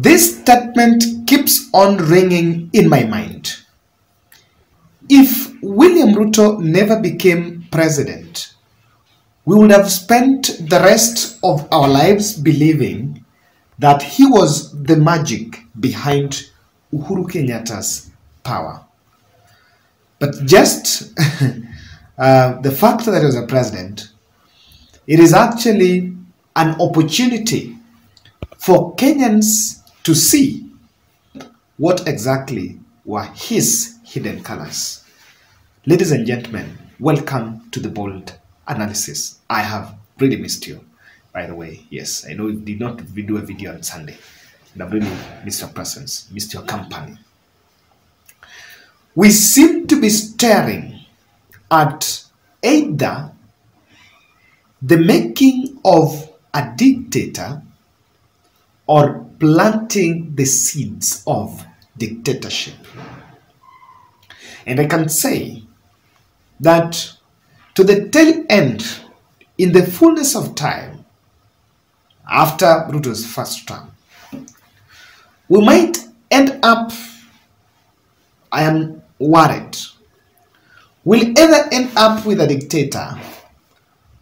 This statement keeps on ringing in my mind. If William Ruto never became president, we would have spent the rest of our lives believing that he was the magic behind Uhuru Kenyatta's power. But just the fact that he was a president, it is actually an opportunity for Kenyans to see what exactly were his hidden colors. Ladies and gentlemen, welcome to the Bold Analysis. I have really missed you, by the way. Yes, I know we did not do a video on Sunday, and I've really missed your presence, missed your company. We seem to be staring at either the making of a dictator or planting the seeds of dictatorship. And I can say that to the tail end, in the fullness of time, after Ruto's first term, we might end up, I am worried, we'll either end up with a dictator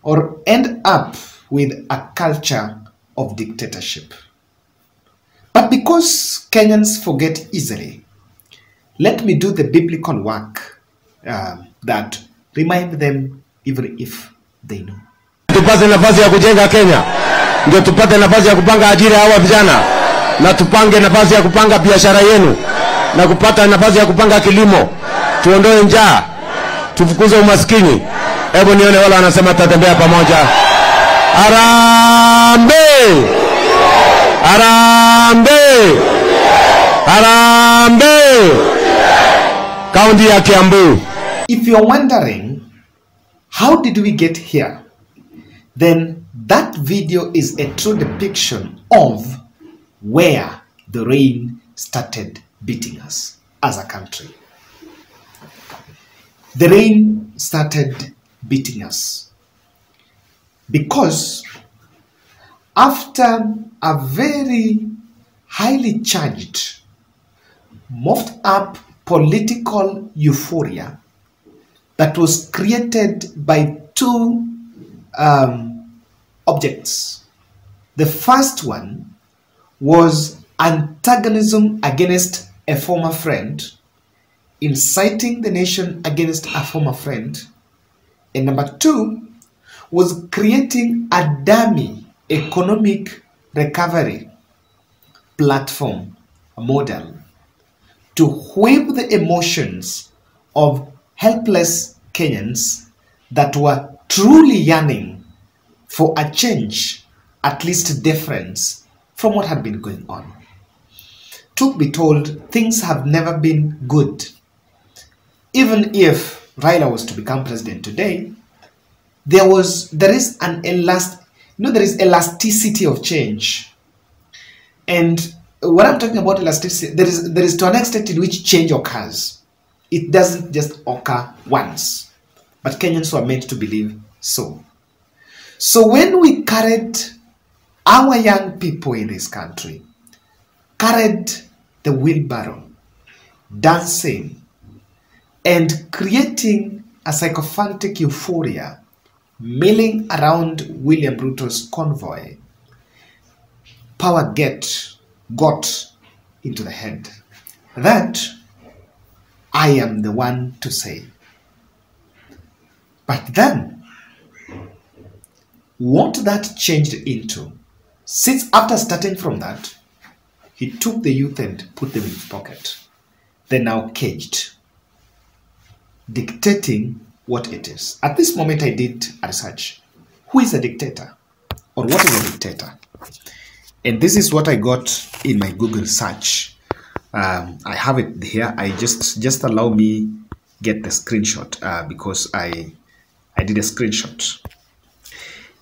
or end up with a culture of dictatorship. But because Kenyans forget easily, let me do the biblical work that remind them even if they know. Tupate nafasi ya kujenga Kenya, ndio tupate nafasi ya kupanga ajira hawa vijana, na tupange nafasi ya kupanga biashara yenu, na kupata nafasi ya kupanga kilimo, tuondoe njaa, tufukuze umaskini. Hebu nione wala wanasema tutatembea pamoja. Harambee! Harambee! Harambee! Kaunti ya Kiambu. If you're wondering, how did we get here? Then that video is a true depiction of where the rain started beating us as a country. The rain started beating us because after a very highly charged, muffed up political euphoria that was created by two objects. The first one was antagonism against a former friend, inciting the nation against a former friend. And number two was creating a dummy economic recovery platform, a model, to whip the emotions of helpless Kenyans that were truly yearning for a change, at least difference from what had been going on. Truth be told, things have never been good. Even if Raila was to become president today, there is elasticity of change. And when I'm talking about elasticity, there is to an extent in which change occurs. It doesn't just occur once. But Kenyans were meant to believe so. So when we carried our young people in this country, carried the wheelbarrow, dancing, and creating a sycophantic euphoria, milling around William Ruto's convoy, power got into the head that I am the one to say. But then, what that changed into, since after starting from that, he took the youth and put them in his pocket. They're now caged, dictating what it is. At this moment, I did a research. Who is a dictator? Or what is a dictator? And this is what I got in my Google search. I have it here. I just allow me get the screenshot because I did a screenshot.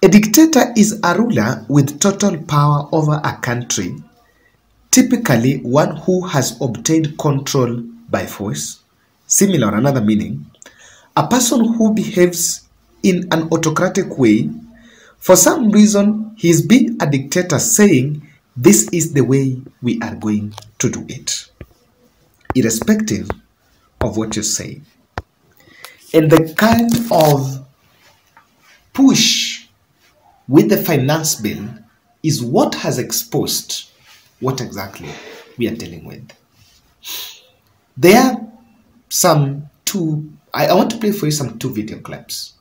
A dictator is a ruler with total power over a country, typically one who has obtained control by force. Similar, another meaning, a person who behaves in an autocratic way. For some reason, he is being a dictator, saying this is the way we are going to do it, irrespective of what you say. And the kind of push with the finance bill is what has exposed what exactly we are dealing with. There are I want to play for you some two video clips.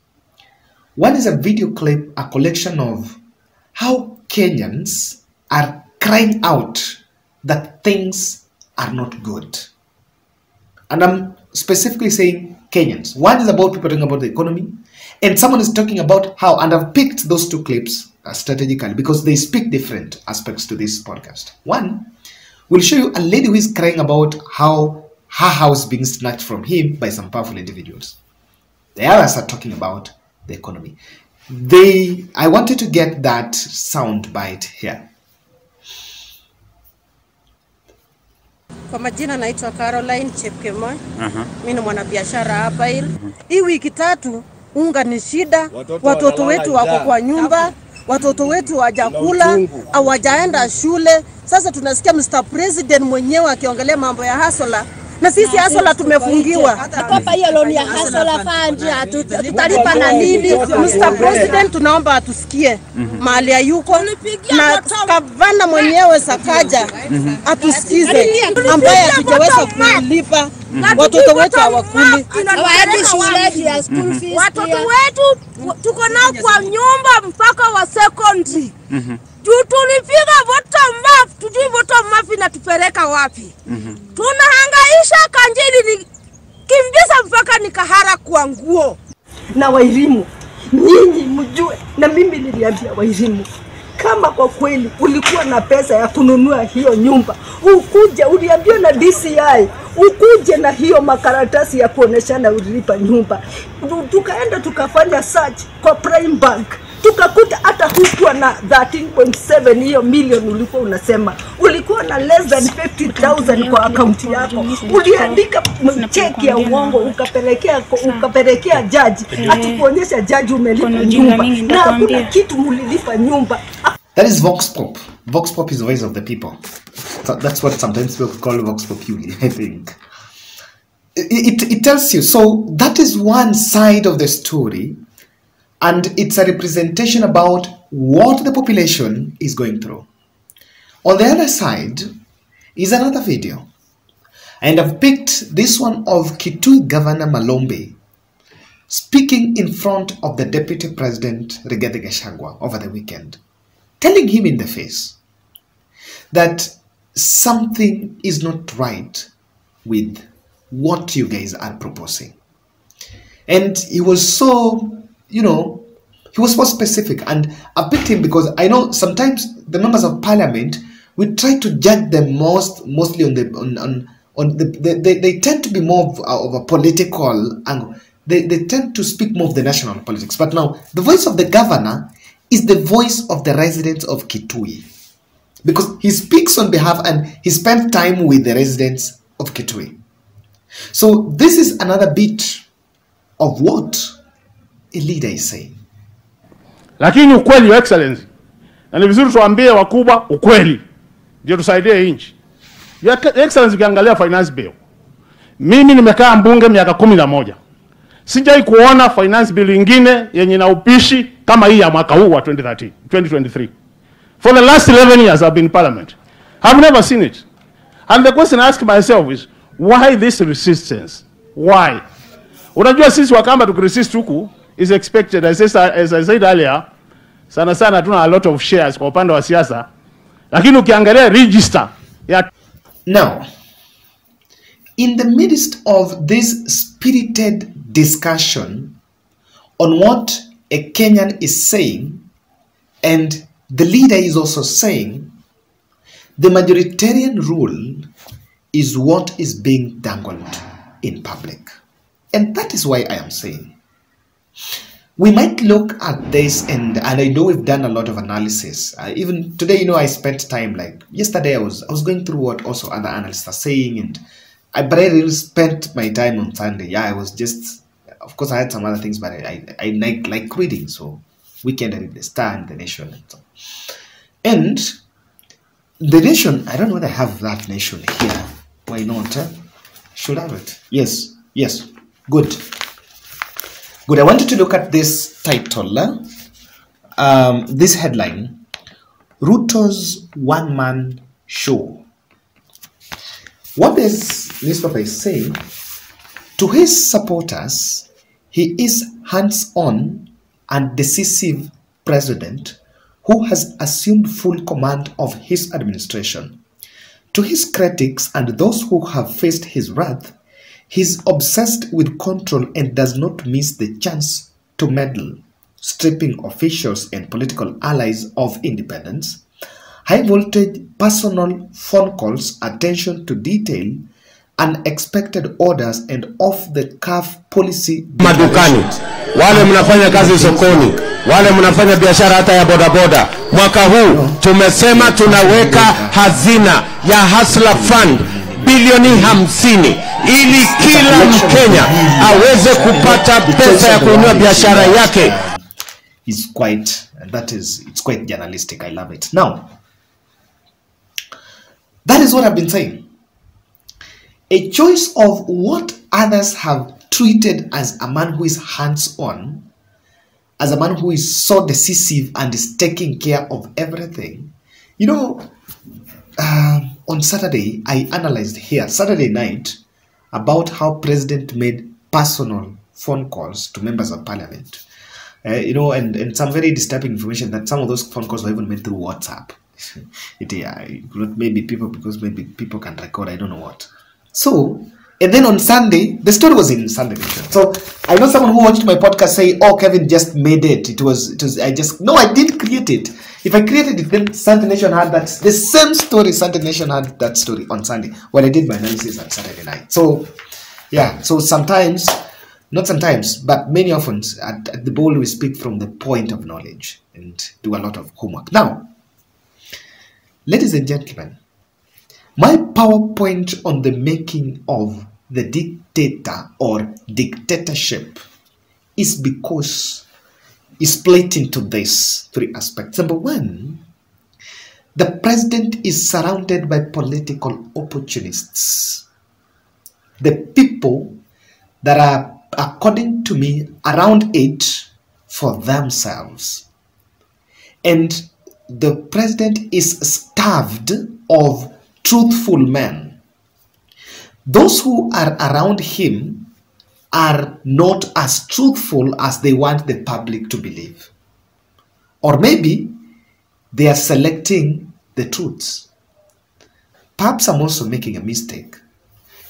One is a video clip, a collection of how Kenyans are crying out that things are not good. And I'm specifically saying Kenyans. One is about people talking about the economy, and someone is talking about how, and I've picked those two clips strategically because they speak different aspects to this podcast. One will show you a lady who is crying about how her house being snatched from him by some powerful individuals. The others are talking about the economy. I wanted to get that sound bite here. Kwa majina naitwa Caroline Chepkemoi. Mimi ni mwanabiashara hapa hili. Hii wiki tatu unga ni shida, watoto wetu wako kwa nyumba, watoto wetu hawajakula, hawajaenda shule. Sasa tunasikia Mr. President mwenyewe akiongelea mambo ya hasola. Na sisi hasola tumefungiwa. Hapa hiyo loan ya hasola fund tutalipa na nini? Mr. President tunaomba atusikie mahali hayuko, na gavana mwenyewe Sakaja atusikize, ambaye hatujaweza kulipa. Watoto wetu hawakuli. Hawaendi shule ya school fees. Watoto wetu tuko nao kwa nyumba mpaka wa secondary. Tulipiga bottom up, tujui bottom up inatupeleka wapi. Tunahangaisha Kanjili ni kimbisa mpaka nikahara kwa nguo. Na Wairimu, nyinyi mjue, na mimi niliambia Wairimu, kama kwa kweli ulikuwa na pesa ya kununua hiyo nyumba, ukuje uliambia na DCI, ukuje na hiyo makaratasi ya kuoneshana ulilipa nyumba. Tukaenda tukafanya search kwa Prime Bank, tukakuta hata hukuwa na 13.7 hiyo million ulikuwa unasema. Ulikuwa na less than 50,000 kwa akaunti yako. Uliandika cheki ya uongo ukapelekea judge, atukuonyesha judge umelipa nyumba. Na hakuna kitu mulilipa nyumba. That is Vox Pop. Vox Pop is the voice of the people. That's what sometimes people call Vox Populi, I think. It tells you. So that is one side of the story. And it's a representation about what the population is going through. On the other side is another video. And I've picked this one of Kitui Governor Malombe speaking in front of the Deputy President Rigathi Gachagua over the weekend, telling him in the face that something is not right with what you guys are proposing. And he was so, he was more specific, and I picked him because I know sometimes the members of parliament, we try to judge them mostly on they tend to be more of a political angle. They tend to speak more of the national politics. But now the voice of the governor is the voice of the residents of Kitui, because he speaks on behalf and he spent time with the residents of Kitui. So this is another bit of what a leader is saying. Lakini ukweli, Your Excellency, na ni vizuri tuambie wakubwa ukweli ndio tusaidie nchi. Your Excellency, ukiangalia finance bill, mimi nimekaa mbunge miaka 11. Sijai kuona finance bill nyingine yenye na upishi kama hii ya mwaka huu wa 2023. For the last 11 years I've been in parliament. I've never seen it. And the question I ask myself is, why this resistance? Why? Unajua sisi Wakamba tukiresist huku is expected. As I said earlier, sana tuna a lot of shares kwa upande wa siasa. Lakini ukiangalia register ya... Now, in the midst of this spirited discussion on what a Kenyan is saying, and the leader is also saying, the majoritarian rule is what is being dangled in public. And that is why I am saying, we might look at this, and I know we've done a lot of analysis. Even today, I spent time, like yesterday, I was going through what also other analysts are saying, and but I really spent my time on Sunday. Yeah, I was just, of course, I had some other things, but I like reading. So weekend I read the Star and the Nation and so. And The nation, I don't know whether I have that nation here. Why not? Should have it. Yes. Good. I want you to look at this title. This headline. Ruto's one-man show. What this newspaper is saying, to his supporters, he is hands-on and decisive president who has assumed full command of his administration. To his critics and those who have faced his wrath, he is obsessed with control and does not miss the chance to meddle, stripping officials and political allies of independence, high-voltage personal phone calls, attention to detail, unexpected orders, and off-the-cuff policy madukani, wale mnafanya kazi sokoni, wale mnafanya biashara hata ya bodaboda. Mwaka huu tumesema tunaweka hazina ya Hustler Fund bilioni 50 ili kila Mkenya aweze kupata pesa ya kuinua biashara yake. It's quite journalistic. I love it. Now, that is what I've been saying. A choice of what others have treated as a man who is hands-on, as a man who is so decisive and is taking care of everything. You know, on Saturday, I analyzed here, Saturday night, about how President made personal phone calls to members of parliament. You know, and some very disturbing information that some of those phone calls were even made through WhatsApp. Maybe people can record, I don't know what. So, and then on Sunday, the story was in Sunday Nation. So, I know someone who watched my podcast say, oh, Kevin just made it. No, I didn't create it. If I created it, then Sunday Nation had that, the same story, Sunday Nation had that story on Sunday, when I did my analysis on Saturday night. So, yeah, so sometimes, not sometimes, but many often, at the bowl we speak from the point of knowledge and do a lot of homework. Now, ladies and gentlemen, my PowerPoint on the making of the dictator or dictatorship is because it's split into these three aspects. Number one, the president is surrounded by political opportunists. The people that are, according to me, around it for themselves. And the president is starved of truthful men. Those who are around him are not as truthful as they want the public to believe. Or maybe they are selecting the truths. Perhaps I'm also making a mistake.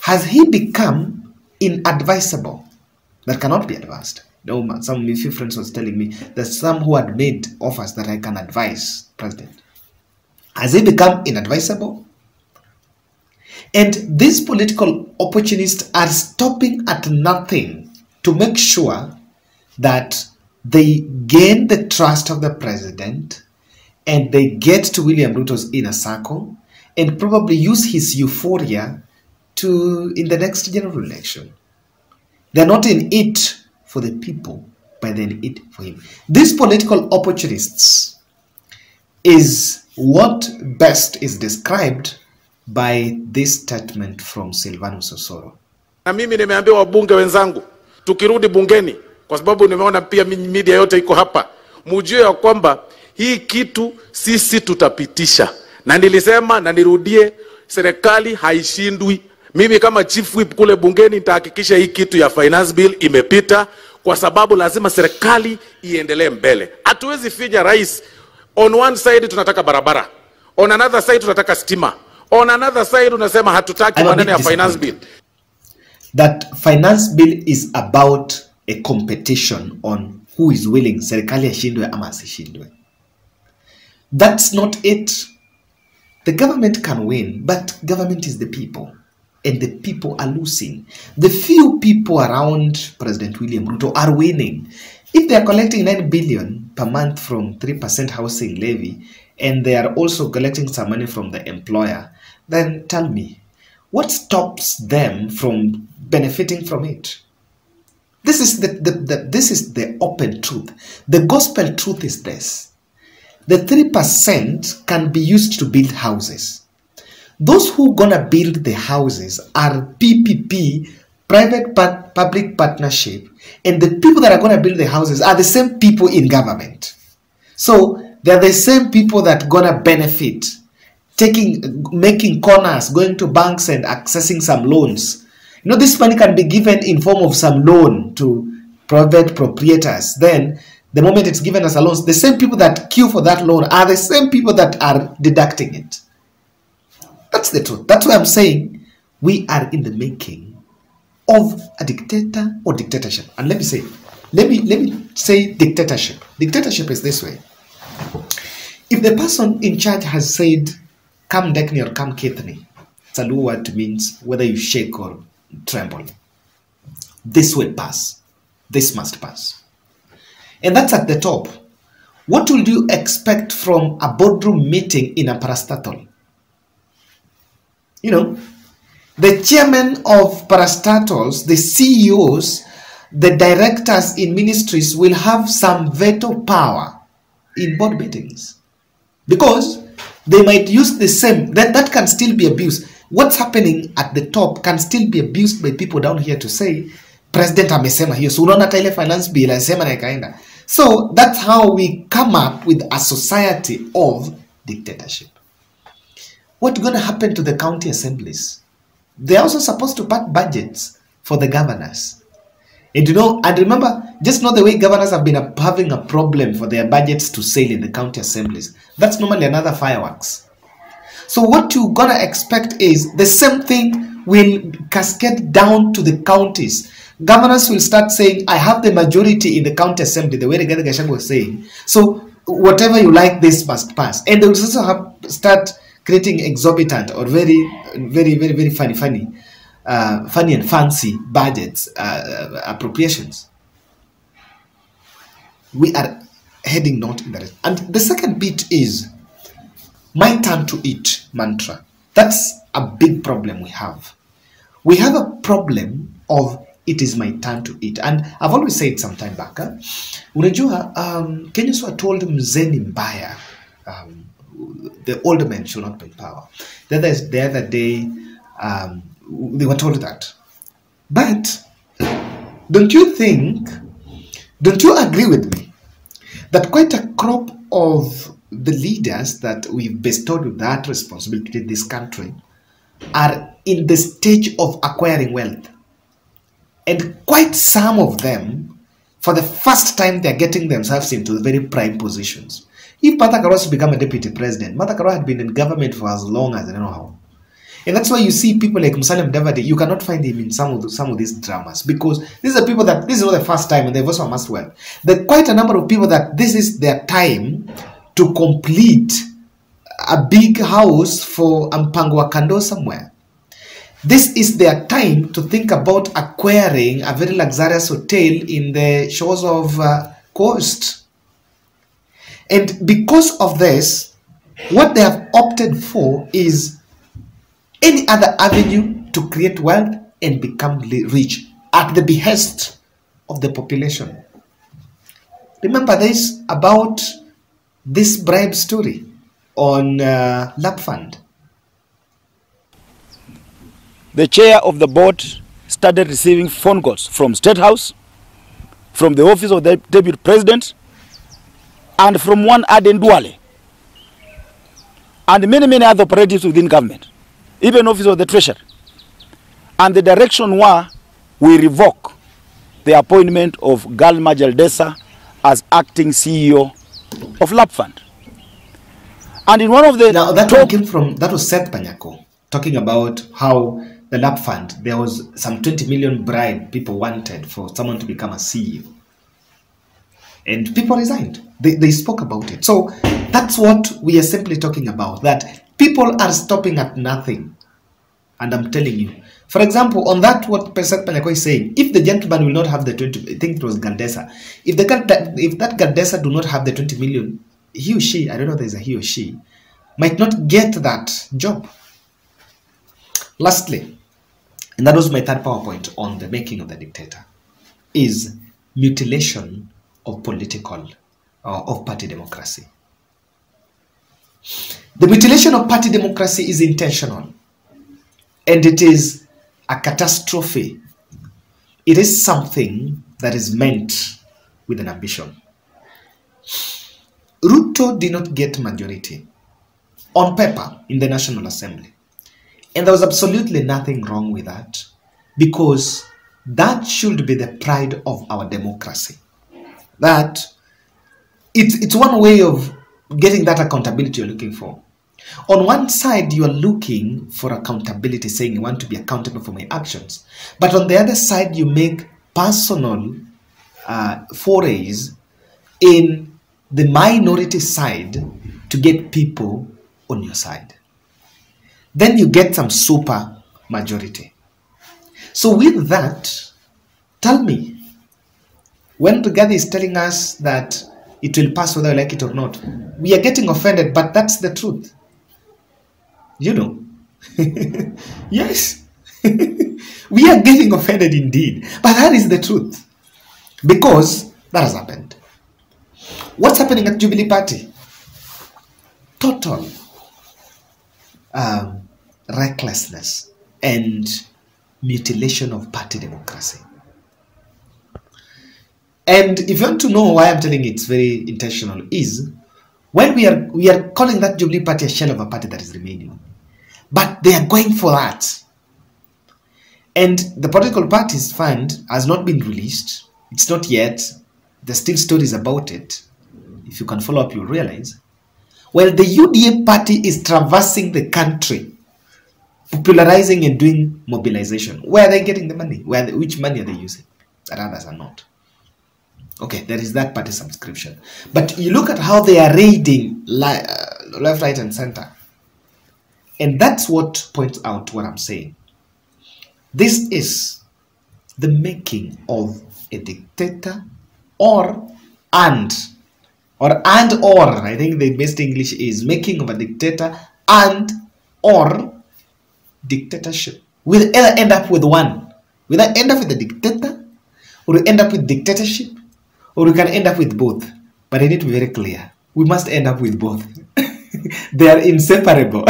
Has he become inadvisable? That cannot be advised. No, some of my few friends was telling me that some who had made offers that I can advise president. Has he become inadvisable? And these political opportunists are stopping at nothing to make sure that they gain the trust of the president and they get to William Ruto's inner circle and probably use his euphoria in the next general election. They're not in it for the people, but they're in it for him. These political opportunists is what best is described by this statement from Silvanus Osoro. Na mimi nimeambiwa wabunge wenzangu, tukirudi bungeni, kwa sababu nimeona pia media yote iko hapa, mjue ya kwamba hii kitu sisi tutapitisha. Na nilisema na nirudie, serikali haishindwi. Mimi kama chief whip kule bungeni nitahakikisha hii kitu ya finance bill imepita, kwa sababu lazima serikali iendelee mbele. Hatuwezi finya rais. On one side tunataka barabara, on another side tunataka stima, on another side unasema hatutaki maneno ya finance bill. That finance bill is about a competition on who is willing, serikali ashindwe ama asishindwe. That's not it. The government can win, but government is the people. And the people are losing. The few people around President William Ruto are winning. If they are collecting 9 billion per month from 3% housing levy, and they are also collecting some money from the employer, then tell me, what stops them from benefiting from it? This is the open truth. The gospel truth is this. the 3% can be used to build houses. Those who gonna build the houses are PPP, private-public partnership, and the people that are gonna build the houses are the same people in government. So they're the same people that gonna benefit, making corners, going to banks and accessing some loans. You know, this money can be given in form of some loan to private proprietors. Then the moment it's given as a loan, the same people that queue for that loan are the same people that are deducting it. That's the truth. That's why I'm saying we are in the making of a dictator or dictatorship. And let me say dictatorship. Dictatorship is this way. If the person in charge has said, come Dekni or come Kithni, it's a Luo word, means whether you shake or tremble. This will pass. This must pass. And that's at the top. What would you expect from a boardroom meeting in a parastatal? You know, the chairman of parastatals, the CEOs, the directors in ministries will have some veto power in board meetings. Because they might use the same, that can still be abused. What's happening at the top can still be abused by people down here to say, President amesema hiyo, so unaona hata ile finance bill alisema na ikaenda. So that's how we come up with a society of dictatorship. What's going to happen to the county assemblies? They're also supposed to pass budgets for the governors. And you know, and remember, just know the way governors have been having a problem for their budgets to sail in the county assemblies. That's normally another fireworks. So what you're going to expect is the same thing will cascade down to the counties. Governors will start saying, I have the majority in the county assembly, the way Rigathi Gachagua was saying. So whatever you like, this must pass. And they will also start creating exorbitant or very funny and fancy budgets, appropriations. We are heading not in that. And the second bit is my turn to eat mantra. That's a big problem we have. We have a problem of it is my turn to eat. And I've always said some time back, unajua, Kenyans were told mzee mbaya, the older men should not be in power. The other day, they were told that. But don't you agree with me that quite a crop of the leaders that we've bestowed with that responsibility in this country are in the stage of acquiring wealth? And quite some of them, for the first time, they're getting themselves into very prime positions. If Martha Karua to become a deputy president, Martha Karua had been in government for as long as I don't know how. And that's why you see people like Musalia Mudavadi, you cannot find him in some of these dramas, because these are people that this is not the first time and they've also amassed wealth. There are quite a number of people that this is their time to complete a big house for Mpango Kando somewhere. This is their time to think about acquiring a very luxurious hotel in the shores of coast. And because of this, what they have opted for is any other avenue to create wealth and become rich at the behest of the population. Remember this about this bribe story on Lap Fund. The chair of the board started receiving phone calls from State House, from the office of the deputy president, and from one Aden Duale, and many other operatives within government, even office of the treasurer. And the direction was, we revoke the appointment of Galma Jaldesa as acting CEO of Lap Fund. And in one of the now that came from, that was Seth Panyako talking about how the Lap Fund, there was some 20 million bribe people wanted for someone to become a CEO. And people resigned. They spoke about it. So that's what we are simply talking about, that people are stopping at nothing. And I'm telling you, for example, on that, what President Panyako is saying, if the gentleman will not have the 20, I think it was Galdesa, if that Galdesa do not have the 20 million, he or she, I don't know if there's a he or she, might not get that job. Lastly, and that was my third PowerPoint on the making of the dictator, is mutilation of political, of party democracy. The mutilation of party democracy is intentional, and it is a catastrophe. It is something that is meant with an ambition. Ruto did not get majority on paper in the National Assembly. And there was absolutely nothing wrong with that, because that should be the pride of our democracy. That it's one way of getting that accountability you're looking for. On one side, you are looking for accountability, saying you want to be accountable for my actions. But on the other side, you make personal forays in the minority side to get people on your side. Then you get some super majority. So with that, tell me, when Rigathi is telling us that it will pass whether we like it or not, we are getting offended, but that's the truth. You know. Yes. We are getting offended indeed, but that is the truth. Because that has happened. What's happening at Jubilee Party? Total recklessness and mutilation of party democracy. And if you want to know why I'm telling you it's very intentional, is when we are calling that Jubilee Party a shell of a party that is remaining. But they are going for that. And the political parties fund has not been released. It's not yet. There's still stories about it. If you can follow up, you'll realize. Well, the UDA party is traversing the country, popularizing and doing mobilization. Where are they getting the money? Which money are they using? That others are not. Okay, there is that party subscription. But you look at how they are raiding left, right, and center. And that's what points out what I'm saying. This is the making of a dictator I think the best English is making of a dictator or dictatorship. We'll either end up with one. We'll either end up with a dictator, or we end up with dictatorship, or we can end up with both. But I need to be very clear. We must end up with both. They are inseparable.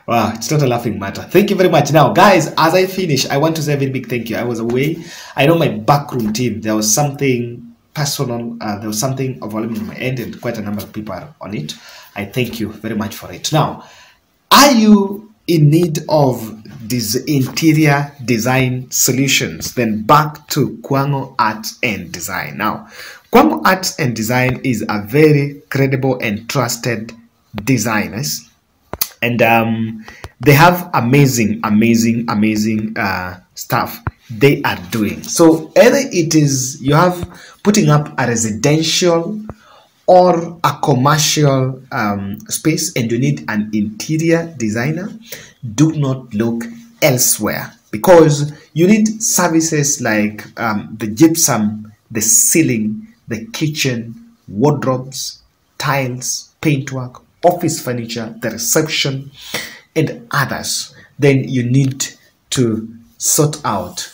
Wow, it's not a laughing matter. Thank you very much. Now, guys, as I finish, I want to say a very big thank you. I was away. I know my backroom team, there was something personal, there was something of volume on my end, and quite a number of people are on it. I thank you very much for it. Now, are you in need of these interior design solutions? Then back to Kwango Art and Design. Now, Kwango Art and Design is a very credible and trusted designers. And they have amazing stuff they are doing. So either it is you have putting up a residential or a commercial space and you need an interior designer, do not look elsewhere, because you need services like the gypsum, the ceiling, the kitchen, wardrobes, tiles, paintwork, office furniture, the reception, and others. Then you need to sort it out,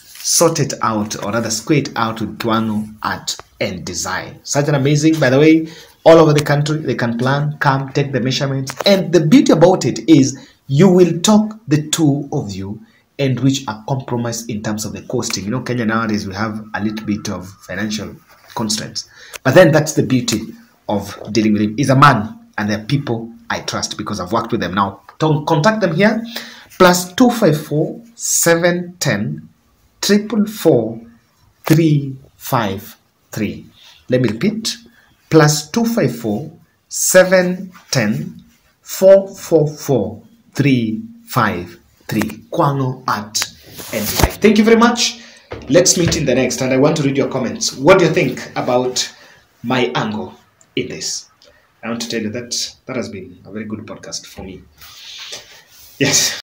or rather square it out with Kwango Art and Design. Such an amazing, by the way, all over the country, they can plan, come, take the measurements. And the beauty about it is you will talk, the two of you, and reach a compromise in terms of the costing. You know, Kenya nowadays, we have a little bit of financial constraints. But then that's the beauty of dealing with him. He's a man, and they're people I trust because I've worked with them. Now, contact them here. +254 710 444 353. Let me repeat. +254 710 444 353. Kwango Art and Design. Thank you very much. Let's meet in the next, and I want to read your comments. What do you think about my angle in this? I want to tell you that that has been a very good podcast for me. Yes.